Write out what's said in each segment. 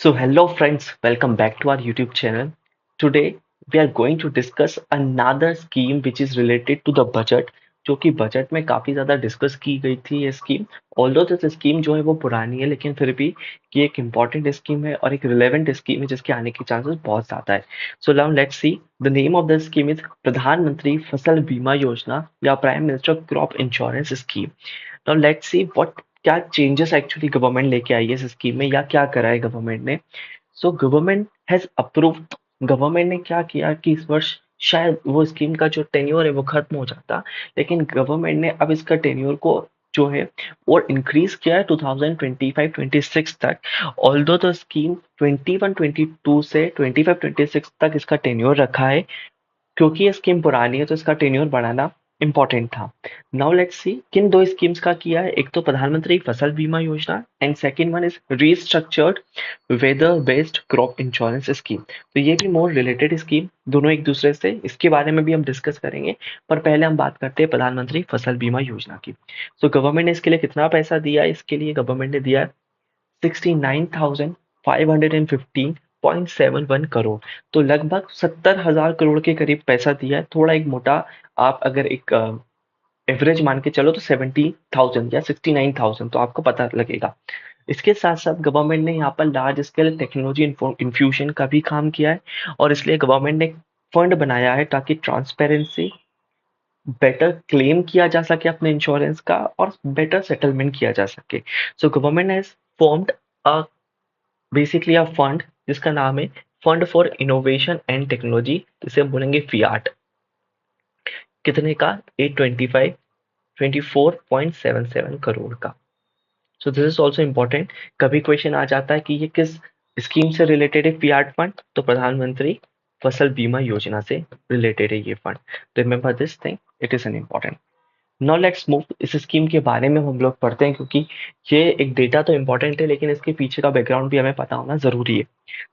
So, hello friends, welcome back to our YouTube channel. Today, we are going to discuss another scheme which is related to the budget, जो कि budget में काफी ज्यादा discuss की गई थी ये स्कीम। ऑल्दो दिस स्कीम जो है वो पुरानी है, लेकिन फिर भी ये एक इम्पॉर्टेंट स्कीम है और एक रिलेवेंट स्कीम है जिसके आने के चांसेस बहुत ज्यादा है। So now let's see the name of the scheme is प्रधानमंत्री फसल बीमा योजना या prime minister crop insurance scheme. Now let's see what क्या चेंजेस एक्चुअली गवर्नमेंट लेके आई है इस स्कीम में या क्या करा है गवर्नमेंट ने। So government has approved. Government ने क्या किया कि इस वर्ष शायद वो स्कीम का जो टेन्योर है वो खत्म हो जाता, लेकिन गवर्नमेंट ने अब इसका टेन्योर को जो है और इंक्रीज किया है 2025-26 तक। ऑल्दो द स्कीम 21-22 से 25-26 तक इसका टेन्योर रखा है, क्योंकि ये स्कीम पुरानी है तो इसका टेन्योर बढ़ाना इंपॉर्टेंट था। नाउ लेट्स सी किन दो स्कीम्स का किया है। एक तो प्रधानमंत्री फसल बीमा योजना and second one is restructured weather based crop insurance scheme. तो ये भी मोर रिलेटेड स्कीम, दोनों एक दूसरे से, इसके बारे में भी हम डिस्कस करेंगे। पर पहले हम बात करते हैं प्रधानमंत्री फसल बीमा योजना की। सो गवर्नमेंट ने इसके लिए कितना पैसा दिया है? इसके लिए गवर्नमेंट ने दिया 69,515.71 करोड़। तो लगभग 70,000 करोड़ के करीब पैसा दिया है। थोड़ा एक मोटा, आप अगर एक एवरेज मान के चलो तो 70,000 या 69,000 तो आपको पता लगेगा। इसके साथ साथ गवर्नमेंट ने यहाँ पर लार्ज स्केल टेक्नोलॉजी इन्फ्यूजन का भी काम किया है, और इसलिए गवर्नमेंट ने फंड बनाया है ताकि ट्रांसपेरेंसी, बेटर क्लेम किया जा सके अपने इंश्योरेंस का और बेटर सेटलमेंट किया जा सके। So government has formed a basically a fund जिसका नाम है fund for innovation and technology, जिसे हम बोलेंगे फियाट। कितने का? 825 24.77 करोड़ का। सो दिस इज ऑल्सो इम्पोर्टेंट। कभी क्वेश्चन आ जाता है कि ये किस स्कीम से रिलेटेड है फियाट फंड, तो प्रधानमंत्री फसल बीमा योजना से रिलेटेड है ये fund. Remember this thing, it is an important. Now let's move. इस स्कीम के बारे में हम लोग पढ़ते हैं, क्योंकि ये एक डेटा तो इम्पोर्टेंट है लेकिन इसके पीछे का बैकग्राउंड भी हमें पता होना जरूरी है।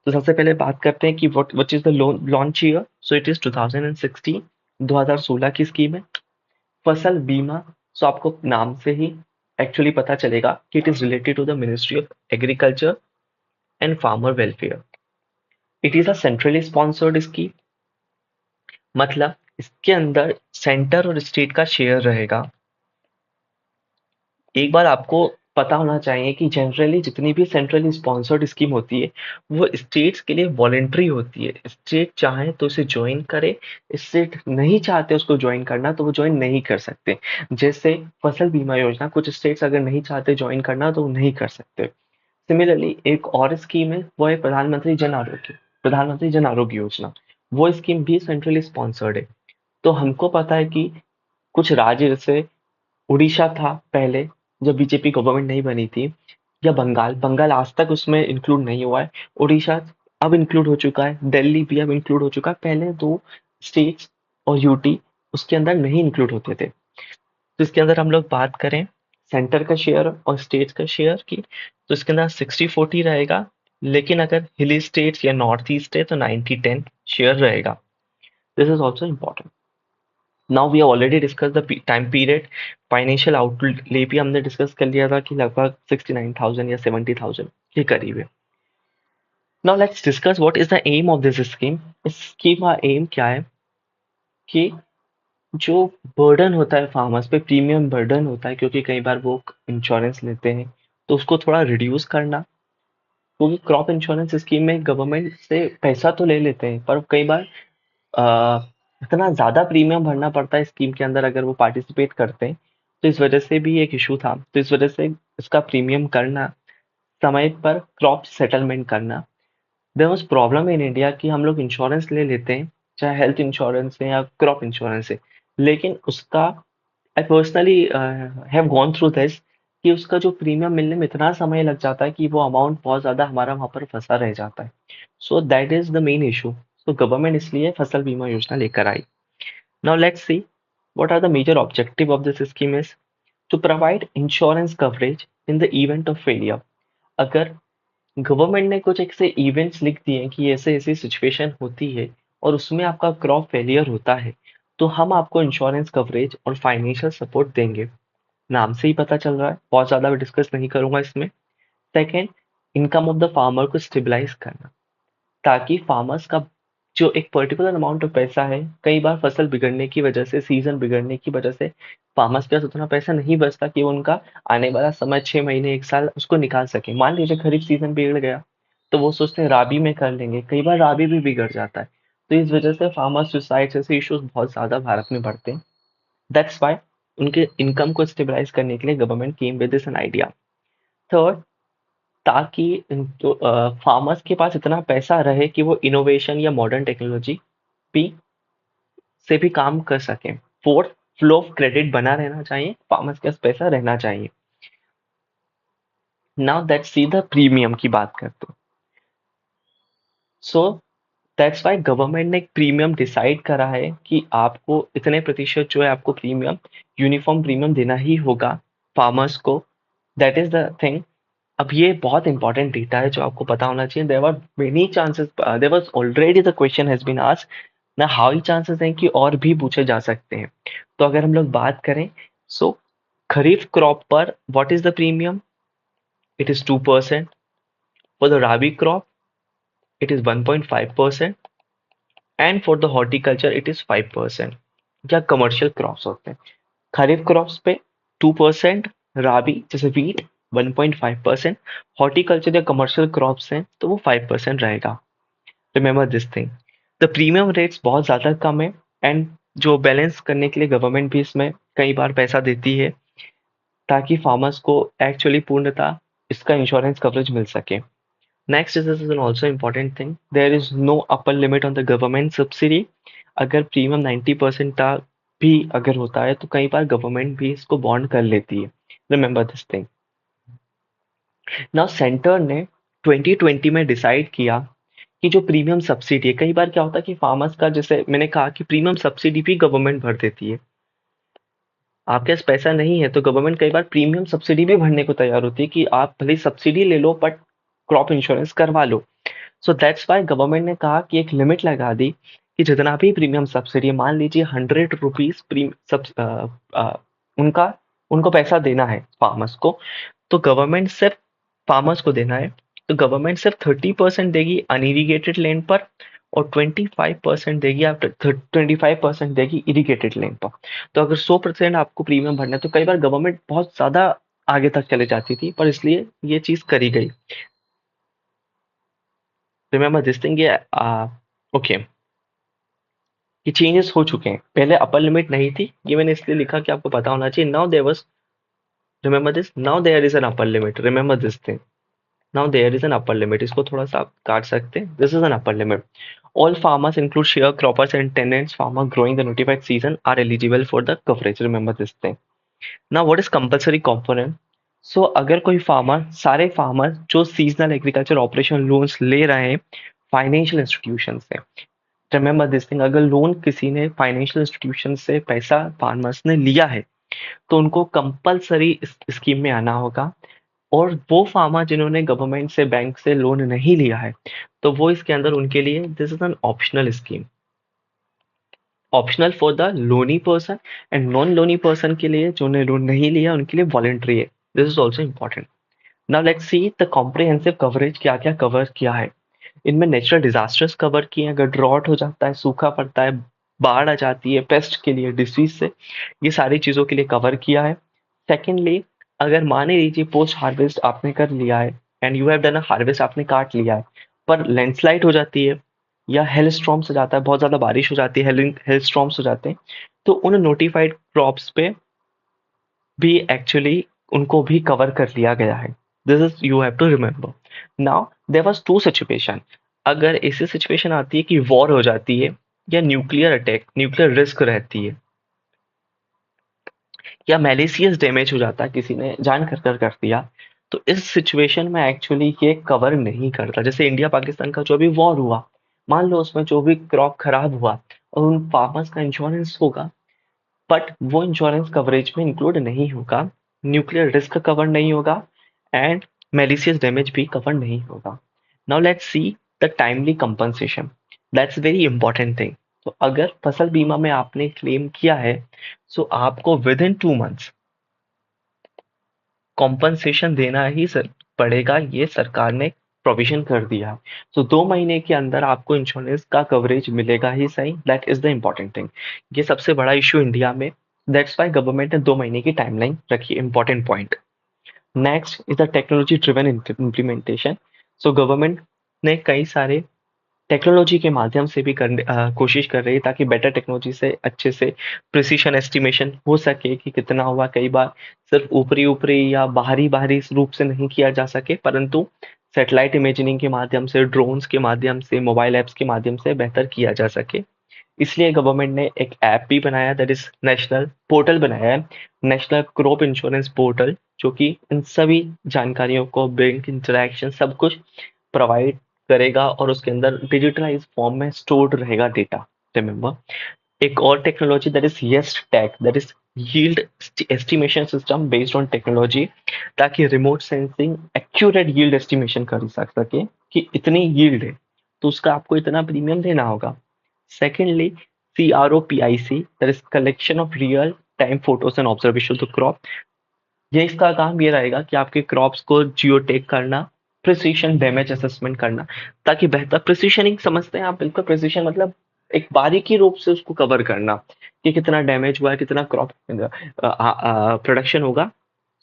तो सबसे पहले बात करते हैं कि what is the launch year. So it is 2016, 2016 की स्कीम है फसल बीमा। सो आपको नाम से ही एक्चुअली पता चलेगा कि it is related to the ministry of agriculture and farmer welfare. It is a centrally sponsored scheme, मतलब इसके अंदर सेंटर और स्टेट का शेयर रहेगा। एक बार आपको पता होना चाहिए कि जनरली जितनी भी सेंट्रली स्पॉन्सर्ड स्कीम होती है वो स्टेट्स के लिए वॉलेंट्री होती है। स्टेट चाहे तो इसे ज्वाइन करे, स्टेट नहीं चाहते उसको ज्वाइन करना तो वो ज्वाइन नहीं कर सकते। जैसे फसल बीमा योजना, कुछ स्टेट्स अगर नहीं चाहते ज्वाइन करना तो वो नहीं कर सकते। सिमिलरली एक और स्कीम है, वो है प्रधानमंत्री जन आरोग्य योजना। वो स्कीम भी सेंट्रली स्पॉन्सर्ड है। तो हमको पता है कि कुछ राज्य जैसे उड़ीसा था पहले, जब बीजेपी गवर्नमेंट नहीं बनी थी, या बंगाल। बंगाल आज तक उसमें इंक्लूड नहीं हुआ है। उड़ीसा अब इंक्लूड हो चुका है, दिल्ली भी अब इंक्लूड हो चुका है। पहले दो स्टेट्स और यूटी उसके अंदर नहीं इंक्लूड होते थे। तो इसके अंदर हम लोग बात करें सेंटर का शेयर और स्टेट्स का शेयर की, तो इसके अंदर 60-40 रहेगा। लेकिन अगर हिली स्टेट्स या नॉर्थ ईस्ट है तो 90-10 शेयर रहेगा। This is also important. Now we already discuss the time period. Financial outlay भी हमने डिस्कस कर लिया था कि लगभग 69,000 या 70,000 के करीब है। Now let's discuss what is the aim of this scheme. इस स्कीम का एम क्या है कि जो बर्डन होता है फार्मर्स पे, प्रीमियम बर्डन होता है, क्योंकि कई बार वो इंश्योरेंस लेते हैं, तो उसको थोड़ा रिड्यूस करना। क्योंकि क्रॉप इंश्योरेंस स्कीम में गवर्नमेंट से पैसा तो ले लेते हैं, पर कई बार अ, इतना ज़्यादा प्रीमियम भरना पड़ता है स्कीम के अंदर अगर वो पार्टिसिपेट करते हैं। तो इस वजह से भी एक इशू था, तो इस वजह से इसका प्रीमियम करना, समय पर क्रॉप सेटलमेंट करना। There was problem in India कि हम लोग इंश्योरेंस ले लेते हैं, चाहे हेल्थ इंश्योरेंस है या क्रॉप इंश्योरेंस है, लेकिन उसका I personally have gone through this कि उसका जो प्रीमियम मिलने में इतना समय लग जाता है कि वो अमाउंट बहुत ज़्यादा हमारा वहाँ पर फंसा रह जाता है। So that is the main issue. तो गवर्नमेंट इसलिए फसल बीमा योजना लेकर आई। Now let's see what are the major objective of this scheme is to provide insurance coverage in the event of failure। अगर गवर्नमेंट ने कुछ ऐसे इवेंट्स लिख दिए कि ऐसे ऐसी सिचुएशन होती है और उसमें आपका क्रॉप फेलियर होता है, तो हम आपको इंश्योरेंस कवरेज और फाइनेंशियल सपोर्ट देंगे। नाम से ही पता चल रहा है, बहुत ज़्यादा मैं डिस्कस नहीं करूंगा इसमें। Second, income of the farmer को स्टेबलाइज करना, ताकि फार्मर्स का जो एक पर्टिकुलर अमाउंट ऑफ पैसा है, कई बार फसल बिगड़ने की वजह से, सीजन बिगड़ने की वजह से फार्मर्स के पास उतना पैसा नहीं बचता कि वो उनका आने वाला समय 6 महीने 1 साल उसको निकाल सके। मान लीजिए खरीफ सीजन बिगड़ गया, तो वो सोचते हैं राबी में कर लेंगे, कई बार राबी भी बिगड़ जाता है। तो इस वजह से फार्मर सुसाइड जैसे इश्यूज बहुत ज्यादा भारत में बढ़ते हैं। दैट्स वाई उनके इनकम को स्टेबलाइज करने के लिए government came with this an idea. Third, ताकि जो फार्मर्स के पास इतना पैसा रहे कि वो इनोवेशन या मॉडर्न टेक्नोलॉजी भी से भी काम कर सकें। फोर्थ, फ्लो ऑफ क्रेडिट बना रहना चाहिए, फार्मर्स के पास पैसा रहना चाहिए। Now that's see the premium की बात करते हैं। सो दैट्स वाई गवर्नमेंट ने एक प्रीमियम डिसाइड करा है कि आपको इतने प्रतिशत जो है आपको प्रीमियम, यूनिफॉर्म प्रीमियम देना ही होगा फार्मर्स को। That is the thing. अब ये बहुत इंपॉर्टेंट डेटा है जो आपको पता होना चाहिए। There were many chances, there was already the question has been asked ना, हाई चांसेस हैं कि और भी पूछे जा सकते हैं। तो अगर हम लोग बात करें, सो खरीफ क्रॉप पर what is the premium? It is 2%। For the rabi crop it is 1.5%। And for the horticulture it is 5%। या कमर्शियल क्रॉप्स होते हैं, खरीफ क्रॉप्स पे 2%, राबी जैसे वीट 1.5%, हॉर्टिकल्चर या कमर्शियल क्रॉप्स हैं तो वो 5% रहेगा। Remember this thing. The premium rates बहुत ज़्यादा कम है, एंड जो बैलेंस करने के लिए गवर्नमेंट भी इसमें कई बार पैसा देती है, ताकि फार्मर्स को एक्चुअली पूर्णतः इसका इंश्योरेंस कवरेज मिल सके। Next is this is an also important thing, there is no upper limit on the government subsidy. अगर प्रीमियम 90% तक भी अगर होता है तो कई बार गवर्नमेंट भी इसको बॉन्ड कर लेती है। Remember this thing. Now centre ने 2020 में डिसाइड किया कि जो प्रीमियम सब्सिडी है, कई बार क्या होता है कि फार्मर्स का, जैसे मैंने कहा कि प्रीमियम सब्सिडी भी गवर्नमेंट भर देती है। आपके पास पैसा नहीं है तो गवर्नमेंट कई बार प्रीमियम सब्सिडी भी भरने को तैयार होती है कि आप भले सब्सिडी ले लो बट क्रॉप इंश्योरेंस करवा लो। सो दैट्स वाई गवर्नमेंट ने कहा कि एक लिमिट लगा दी कि जितना भी प्रीमियम सब्सिडी, मान लीजिए 100 रुपीज उनका उनको पैसा देना है फार्मर्स को, तो गवर्नमेंट सिर्फ फार्मर्स को देना है, तो गवर्नमेंट सिर्फ 30% देगी अनइरिगेटेड लैंड पर, और 25% देगी, आप 25% देगी इरिगेटेड लैंड पर। तो अगर 100% आपको प्रीमियम भरना है तो कई बार गवर्नमेंट बहुत ज्यादा आगे तक चले जाती थी, पर इसलिए ये चीज करी गई। Remember this thing. ये ओके, ये चेंजेस हो चुके हैं, पहले अपर लिमिट नहीं थी, ये मैंने इसलिए लिखा कि आपको पता होना चाहिए। Now there was, remember this, now there is an upper limit, remember this thing. Now there is an upper limit, इसको थोड़ा सा आप काट सकते हैं, this is an upper limit. All farmers include sharecroppers and tenants farmer growing the notified season are eligible for the coverage, remember this thing. Now what is compulsory component? So अगर कोई farmer, सारे farmer जो seasonal agriculture operation loans ले रहे हैं financial institution से, remember this thing, अगर loan किसी ने फाइनेंशियल इंस्टीट्यूशन से पैसा फार्मर्स ने लिया है तो उनको कंपलसरी इस स्कीम में आना होगा। और वो फार्मर जिन्होंने गवर्नमेंट से, बैंक से लोन नहीं लिया है, तो वो इसके अंदर उनके लिए this is an optional scheme, optional for the Loni person, and non Loni person के लिए, जो ने लोन नहीं लिया उनके लिए वॉलेंट्री है। This is also important. Now let's see the comprehensive coverage क्या क्या कवर किया है। इनमें नेचुरल डिजास्टर्स कवर किए हैं, अगर ड्रॉट हो जाता है, सूखा पड़ता है, बाढ़ आ जाती है, पेस्ट के लिए, डिसीज से, ये सारी चीजों के लिए कवर किया है। सेकेंडली, अगर मान लीजिए पोस्ट हार्वेस्ट आपने कर लिया है, and you have done a harvest, आपने काट लिया है, पर लैंडस्लाइड हो जाती है या हेल स्टॉर्म्स हो जाता है, बहुत ज्यादा बारिश हो जाती है, हेल स्टॉर्म्स हो जाते हैं, तो उन नोटिफाइड क्रॉप्स पे भी एक्चुअली उनको भी कवर कर लिया गया है। This is you have to remember. Now there was two situation, अगर ऐसी सिचुएशन आती है कि वॉर हो जाती है, या न्यूक्लियर अटैक, न्यूक्लियर रिस्क रहती है, या मैलिशियस डैमेज हो जाता है, किसी ने जान कर दिया, तो इस सिचुएशन में एक्चुअली ये कवर नहीं करता। जैसे इंडिया पाकिस्तान का जो भी वॉर हुआ, मान लो उसमें जो भी क्रॉप खराब हुआ और उन फार्मर्स का इंश्योरेंस होगा, बट वो इंश्योरेंस कवरेज में इंक्लूड नहीं होगा, न्यूक्लियर रिस्क कवर नहीं होगा, एंड मेलिशियस डैमेज भी कवर नहीं होगा। Now let's see the timely compensation, that's very important thing. तो अगर फसल बीमा में आपने क्लेम किया है, सो आपको विद इन 2 मंथ्स कॉम्पनसेशन देना ही सर पड़ेगा, ये सरकार ने प्रोविजन कर दिया है। तो 2 महीने के अंदर आपको इंश्योरेंस का कवरेज मिलेगा ही सही, that is the important thing. ये सबसे बड़ा इश्यू इंडिया में, दैट्स व्हाई गवर्नमेंट ने 2 महीने की टाइमलाइन रखी है, important point. Next is the technology driven implementation. So government ने कई सारे टेक्नोलॉजी के माध्यम से भी कोशिश कर रही है, ताकि बेटर टेक्नोलॉजी से अच्छे से प्रिसिशन एस्टिमेशन हो सके कि कितना हुआ। कई बार सिर्फ ऊपरी ऊपरी या बाहरी बाहरी रूप से नहीं किया जा सके, परंतु सैटेलाइट इमेजिंग के माध्यम से, ड्रोन्स के माध्यम से, मोबाइल ऐप्स के माध्यम से बेहतर किया जा सके। इसलिए गवर्नमेंट ने एक ऐप भी बनाया, दैट इज नेशनल पोर्टल बनाया है, नेशनल क्रॉप इंश्योरेंस पोर्टल, जो कि इन सभी जानकारियों को, बैंक इंटरेक्शन सब कुछ प्रोवाइड करेगा और उसके अंदर डिजिटलाइज फॉर्म में स्टोर्ड रहेगा डेटा। रिमेंबर, एक और technology that is yes tech, that is yield estimation system based on technology, ताकि remote sensing accurate yield estimation कर सके कि इतनी यील्ड है तो उसका आपको इतना प्रीमियम देना होगा। Secondly, CROPIC, that is collection of real time photos and observation of the crop. ये इसका काम ये रहेगा कि आपके क्रॉप्स को जियो टैग करना, प्रिसीशन डैमेज असेसमेंट करना, ताकि बेहतर प्रिसीशनिंग समझते हैं आप, बिल्कुल प्रिसीशन मतलब एक बारीकी रूप से उसको कवर करना कि कितना डैमेज हुआ है, कितना क्रॉप प्रोडक्शन होगा।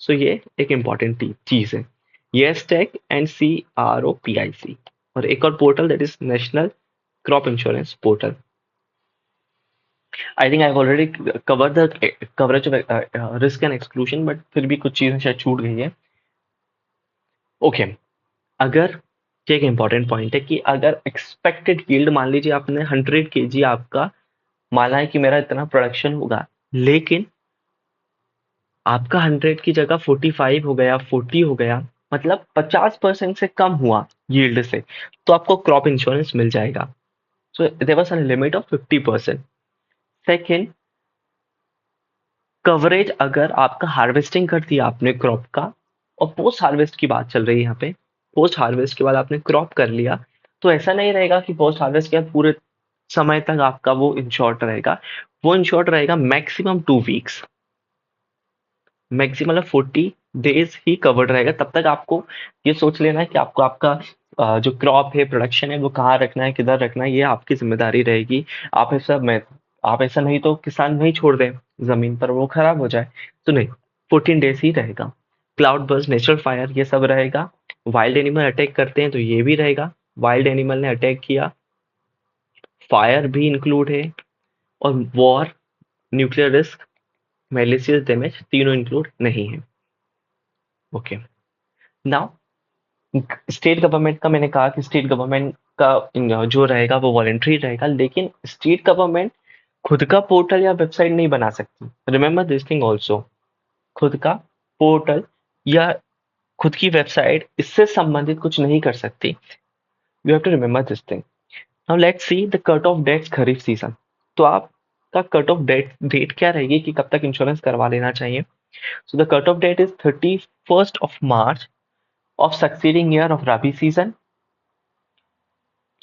सो ये एक इम्पॉर्टेंट चीज है, येस टैग एंड CROPIC। और एक और portal that is national crop insurance portal. I think I have already cover the coverage of risk and exclusion, but फिर भी कुछ चीजें शायद छूट गई है। ओके, अगर ये एक इम्पॉर्टेंट पॉइंट है कि अगर एक्सपेक्टेड यील्ड, मान लीजिए आपने 100 kg आपका माना है कि मेरा इतना प्रोडक्शन होगा, लेकिन आपका 100 की जगह 45 हो गया, 40 हो गया, मतलब 50% से कम हुआ यील्ड से, तो आपको क्रॉप इंश्योरेंस मिल जाएगा। So there was a limit of 50%। Second, coverage अगर आपका हार्वेस्टिंग कर दिया आपने क्रॉप का, और पोस्ट हार्वेस्ट की बात चल रही है यहाँ पे, पोस्ट हार्वेस्ट के बाद आपने क्रॉप कर लिया, तो ऐसा नहीं रहेगा कि पोस्ट हार्वेस्ट के बाद पूरे समय तक आपका वो इंश्योर्ड रहेगा। वो इंश्योर्ड रहेगा मैक्सिमम 2 वीक्स, मैक्सिमम 40 डेज ही कवर्ड रहेगा। तब तक आपको ये सोच लेना है कि आपको आपका जो क्रॉप है, प्रोडक्शन है, वो कहाँ रखना है, किधर रखना है, ये आपकी जिम्मेदारी रहेगी। आप ऐसा नहीं तो किसान नहीं छोड़ दें जमीन पर, वो खराब हो जाए, तो नहीं, 14 डेज ही रहेगा। क्लाउड बर्स्ट, नेचुरल फायर, ये सब रहेगा। वाइल्ड एनिमल अटैक करते हैं तो ये भी रहेगा, वाइल्ड एनिमल ने अटैक किया, फायर भी इंक्लूड है, और war, nuclear risk, malicious damage, तीनों इंक्लूड नहीं है। ओके, नाउ स्टेट गवर्नमेंट का मैंने कहा कि स्टेट गवर्नमेंट का जो रहेगा वो वॉलेंट्री रहेगा, लेकिन स्टेट गवर्नमेंट खुद का पोर्टल या वेबसाइट नहीं बना सकती। रिमेंबर दिस थिंग ऑल्सो, खुद का पोर्टल या खुद की वेबसाइट इससे संबंधित कुछ नहीं कर सकती। You have to remember this thing. Now let's see the cut off dates kharif season. तो आपका कट ऑफ डेट क्या रहेगी कि कब तक इंश्योरेंस करवा लेना चाहिए। So the cut off date is 31st of March of succeeding year of Rabi season.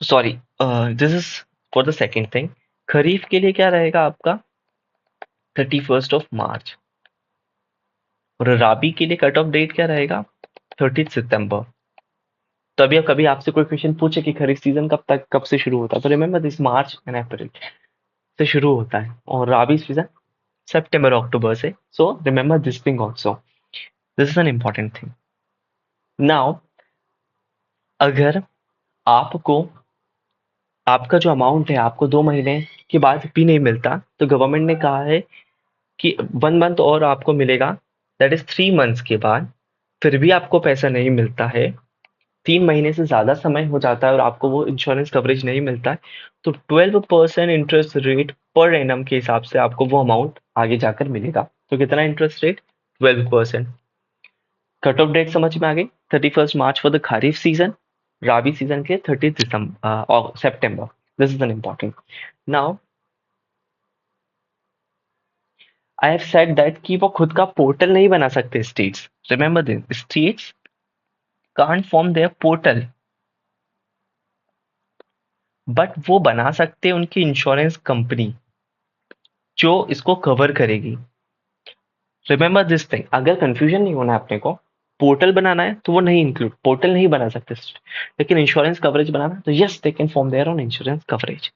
Sorry, this is for the second thing. Kharif के लिए क्या रहेगा आपका 31st of March, और राबी के लिए कट ऑफ डेट क्या रहेगा 30 सितंबर। तो अभी कभी आपसे कोई क्वेश्चन पूछे कि खरीफ सीजन कब से शुरू होता है, तो remember this March and April से शुरू होता है, और राबी सीजन सितंबर अक्टूबर से। So remember this thing also, this is an important thing. Now अगर आपको आपका जो अमाउंट है आपको 2 महीने के बाद भी नहीं मिलता, तो गवर्नमेंट ने कहा है कि 1 मंथ और आपको मिलेगा, दैट इज 3 मंथ्स के बाद, फिर भी आपको पैसा नहीं मिलता है, 3 महीने से ज्यादा समय हो जाता है और आपको वो इंश्योरेंस कवरेज नहीं मिलता है, तो 12% इंटरेस्ट रेट पर एनम के हिसाब से आपको वो अमाउंट आगे जाकर मिलेगा। तो कितना interest rate, 12%। Cut off date समझ में आ गई, 31st March for the kharif season, rabi season के 30 सितंबर। This is an important. Now I have said that कि वो खुद का पोर्टल नहीं बना सकते states. Remember this, states can't form their portal, but वो बना सकते हैं उनकी इंश्योरेंस कंपनी जो इसको कवर करेगी। रिमेंबर दिस थिंग, अगर कंफ्यूजन नहीं होना है अपने को, पोर्टल बनाना है तो वो नहीं इंक्लूड, पोर्टल नहीं बना सकते, लेकिन इंश्योरेंस कवरेज बनाना है तो yes they can form their own insurance coverage.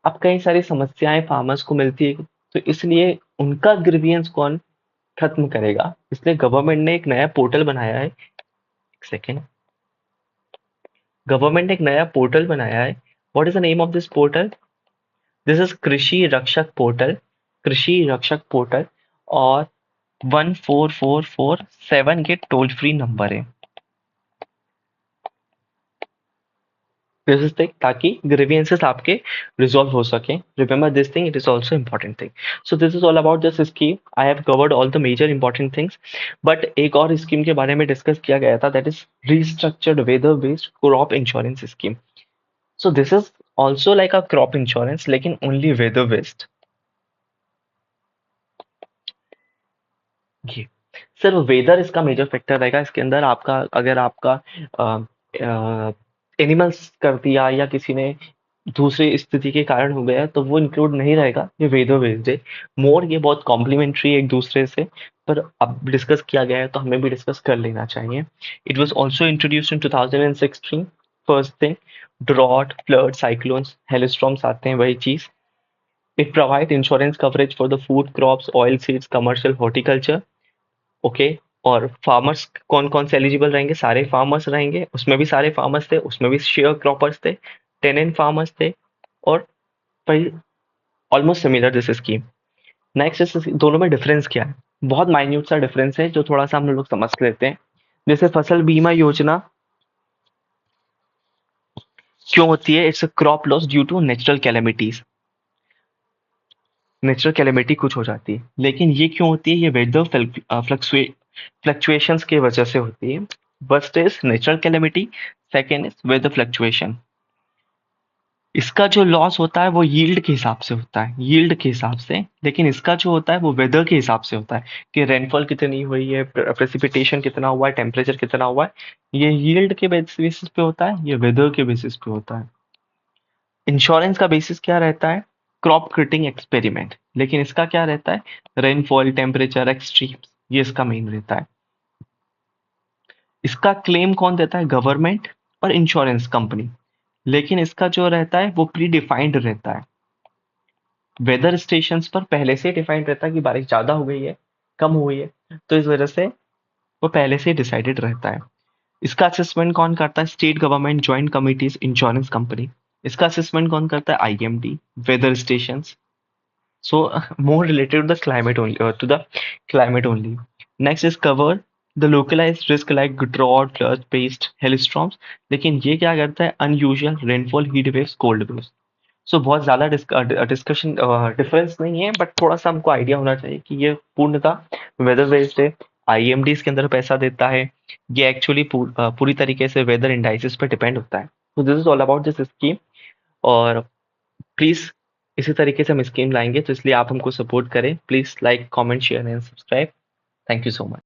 अब कई सारी समस्याएं फार्मर्स को मिलती है, तो इसलिए उनका ग्रीवियंस कौन खत्म करेगा, इसलिए गवर्नमेंट ने एक नया पोर्टल बनाया है। एक सेकेंड, गवर्नमेंट ने एक नया पोर्टल बनाया है। What is the name of this portal? This is Krishi Rakshak portal, Krishi Rakshak portal. और 14447 के टोल फ्री नंबर है। दिस इज थिंग ताकि ग्रीवियंसेस आपके रिजॉल्व हो सके। Remember this thing, it is also important thing. So this is all about this scheme. I have covered all the major important things. But एक और scheme के बारे में डिस्कस किया गया था, that is restructured weather based crop insurance scheme. So this is also like a crop insurance, लेकिन only weather based. जी सर, वेदर इसका मेजर फैक्टर रहेगा। इसके अंदर आपका, अगर आपका एनिमल्स कर दिया या किसी ने दूसरी स्थिति के कारण हो गया, तो वो इंक्लूड नहीं रहेगा। ये वेदर बेस्ड है मोर, ये बहुत कॉम्प्लीमेंट्री एक दूसरे से। पर अब डिस्कस किया गया है तो हमें भी डिस्कस कर लेना चाहिए। It was also introduced in 2016। First thing, drought, flood, cyclones, hailstorms आते हैं, वही चीज। It provide insurance coverage for the food crops, oilseeds, commercial, horticulture. Okay. और फार्मर्स कौन कौन से एलिजिबल रहेंगे? सारे फार्मर्स रहेंगे, उसमें भी सारे फार्मर्स थे, उसमें भी शेयर क्रॉपर्स थे, टेनेंट फार्मर्स थे। और almost similar this scheme. Next इस दोनों में डिफरेंस क्या है? बहुत माइन्यूट सा डिफरेंस है जो थोड़ा सा हम लोग समझ लेते हैं। जैसे फसल बीमा योजना क्यों होती है? It's a crop loss due to natural calamities. Natural calamity कुछ हो जाती है, लेकिन ये क्यों होती है? ये वेदर फ्लक्चुएशंस की वजह से होती है। First is natural calamity, second is whether fluctuation. इसका जो लॉस होता है वो यील्ड के हिसाब से होता है, यील्ड के हिसाब से। लेकिन इसका जो होता है वो वेदर के हिसाब से होता है कि रेनफॉल कितनी हुई है, प्रेसिपिटेशन कितना हुआ है, टेम्परेचर कितना हुआ है। ये यील्ड के बेसिस पे होता है, ये वेदर के बेसिस पे होता है। इंश्योरेंस का बेसिस क्या रहता है? Crop cutting experiment. लेकिन इसका क्या रहता है? रेनफॉल, टेम्परेचर, एक्सट्रीम्स, ये इसका मेन रहता है। इसका क्लेम कौन देता है? गवर्नमेंट और इंश्योरेंस कंपनी। लेकिन इसका जो रहता है वो प्री डिफाइंड रहता है। वेदर स्टेशंस पर पहले से डिफाइंड रहता है कि बारिश ज्यादा हो गई है, कम हुई है, तो इस वजह से वो पहले से डिसाइडेड रहता है। इसका असेसमेंट कौन करता है? State government, joint committees, insurance company. इसका असेसमेंट कौन करता है? IMD, weather station. So more related to the climate only, to the climate only. Next is cover the localized risk like drought, flood, pest, hailstorms. लेकिन ये क्या करता है? Unusual rainfall, heat waves, cold waves. सो बहुत ज़्यादा discussion difference नहीं है, but थोड़ा सा हमको आइडिया होना चाहिए कि ये पूर्णतः वेदर बेस्ड है। आईएमडी इसके अंदर पैसा देता है। ये एक्चुअली पूरी तरीके से वेदर इंडाइसिस पे डिपेंड होता है। तो this is all about this scheme. और प्लीज़ इसी तरीके से हम स्कीम लाएंगे, तो इसलिए आप हमको सपोर्ट करें। Please like, comment, share and subscribe. Thank you so much.